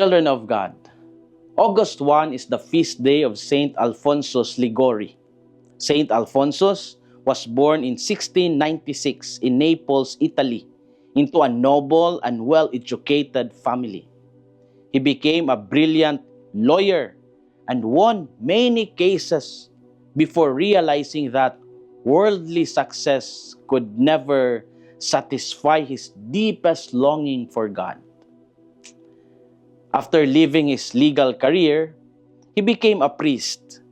Children of God, August 1 is the feast day of Saint Alphonsus Liguori. Saint Alphonsus was born in 1696 in Naples, Italy, into a noble and well-educated family. He became a brilliant lawyer and won many cases before realizing that worldly success could never satisfy his deepest longing for God. After leaving his legal career, he became a priest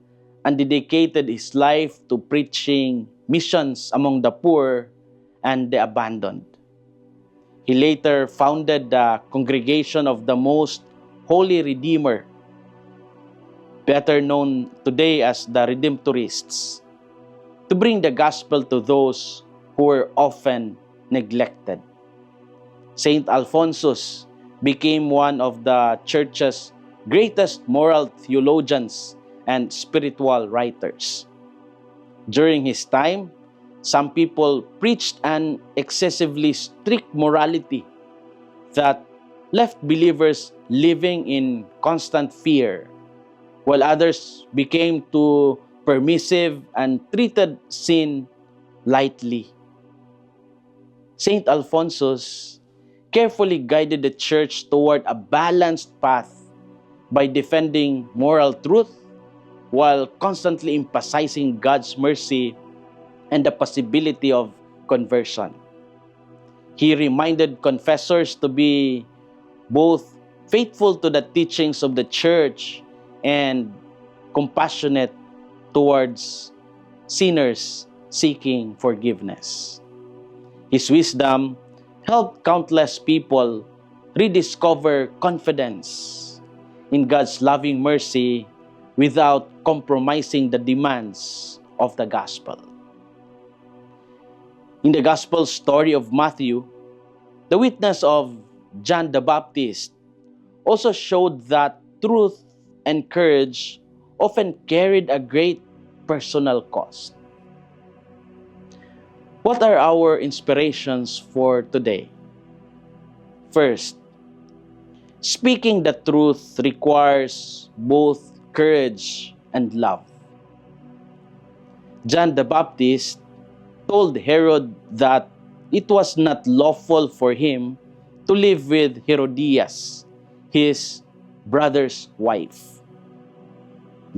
and dedicated his life to preaching missions among the poor and the abandoned. He later founded the Congregation of the Most Holy Redeemer, better known today as the Redemptorists, to bring the gospel to those who were often neglected. Saint Alphonsus became one of the Church's greatest moral theologians and spiritual writers. During his time, some people preached an excessively strict morality that left believers living in constant fear, while others became too permissive and treated sin lightly. Saint Alphonsus carefully guided the church toward a balanced path by defending moral truth while constantly emphasizing God's mercy and the possibility of conversion. He reminded confessors to be both faithful to the teachings of the church and compassionate towards sinners seeking forgiveness. His wisdom helped countless people rediscover confidence in God's loving mercy without compromising the demands of the gospel. In the gospel story of Matthew, the witness of John the Baptist also showed that truth and courage often carried a great personal cost. What are our inspirations for today? First, speaking the truth requires both courage and love. John the Baptist told Herod that it was not lawful for him to live with Herodias, his brother's wife.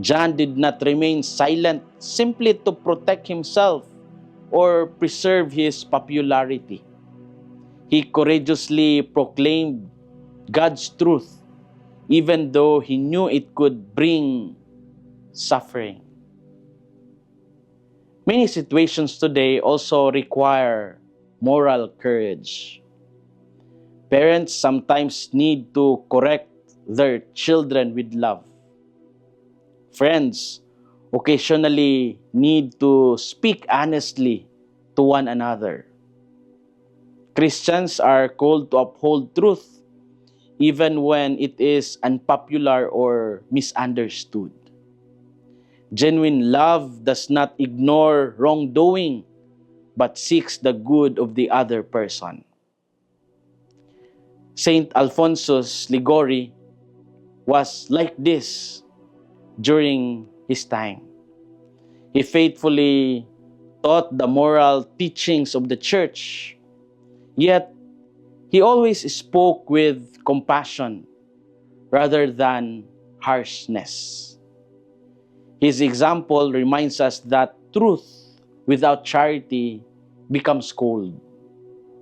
John did not remain silent simply to protect himself or preserve his popularity. He courageously proclaimed God's truth, even though he knew it could bring suffering. Many situations today also require moral courage. Parents sometimes need to correct their children with love. Friends occasionally need to speak honestly to one another. Christians are called to uphold truth even when it is unpopular or misunderstood. Genuine love does not ignore wrongdoing but seeks the good of the other person. Saint Alphonsus Liguori was like this during his time. He faithfully taught the moral teachings of the church, yet he always spoke with compassion rather than harshness. His example reminds us that truth without charity becomes cold,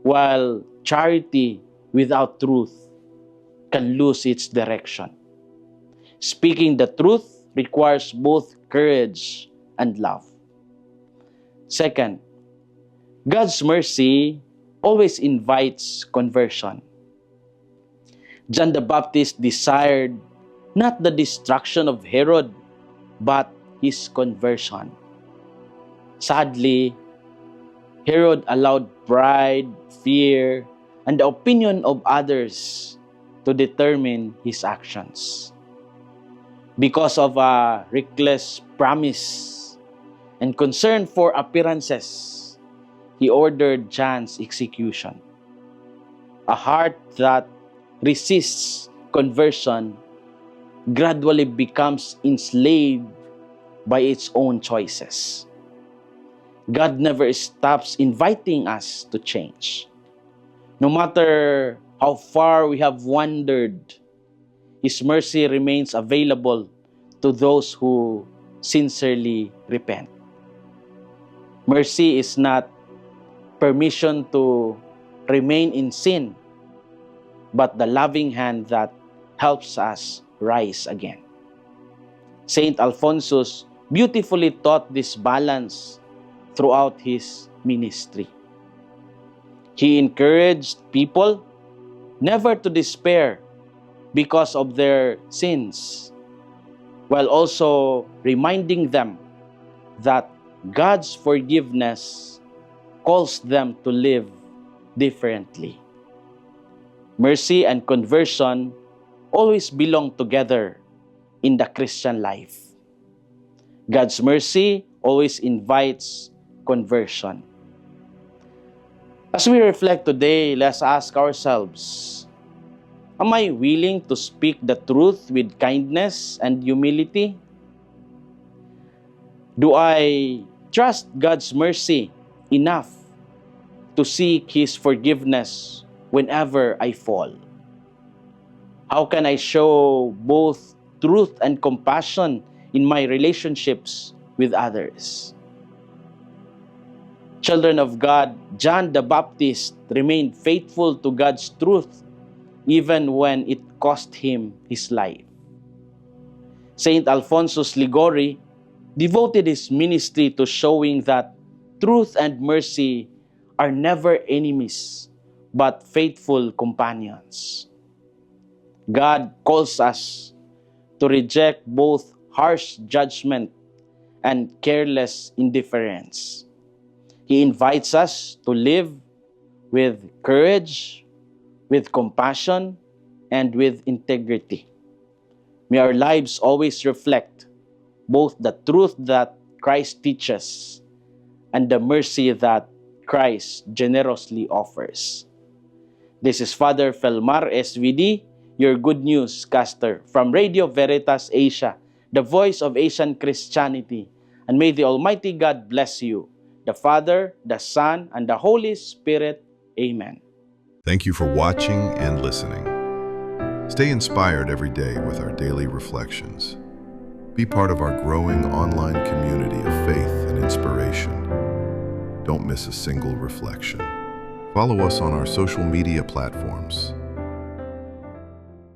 while charity without truth can lose its direction. Speaking the truth requires both courage and love. Second, God's mercy always invites conversion. John the Baptist desired not the destruction of Herod, but his conversion. Sadly, Herod allowed pride, fear, and the opinion of others to determine his actions. Because of a reckless promise and concern for appearances, he ordered John's execution. A heart that resists conversion gradually becomes enslaved by its own choices. God never stops inviting us to change. No matter how far we have wandered, His mercy remains available to those who sincerely repent. Mercy is not permission to remain in sin, but the loving hand that helps us rise again. Saint Alphonsus beautifully taught this balance throughout his ministry. He encouraged people never to despair because of their sins, while also reminding them that God's forgiveness calls them to live differently. Mercy and conversion always belong together in the Christian life. God's mercy always invites conversion. As we reflect today, let's ask ourselves, am I willing to speak the truth with kindness and humility? Do I trust God's mercy enough to seek His forgiveness whenever I fall? How can I show both truth and compassion in my relationships with others? Children of God, John the Baptist remained faithful to God's truth even when it cost him his life. Saint Alphonsus Liguori devoted his ministry to showing that truth and mercy are never enemies, but faithful companions. God calls us to reject both harsh judgment and careless indifference. He invites us to live with courage, with compassion, and with integrity. May our lives always reflect both the truth that Christ teaches and the mercy that Christ generously offers. This is Father Felmar SVD, your Good News caster from Radio Veritas Asia, the voice of Asian Christianity. And may the Almighty God bless you, the Father, the Son, and the Holy Spirit. Amen. Thank you for watching and listening. Stay inspired every day with our daily reflections. Be part of our growing online community of faith and inspiration. Don't miss a single reflection. Follow us on our social media platforms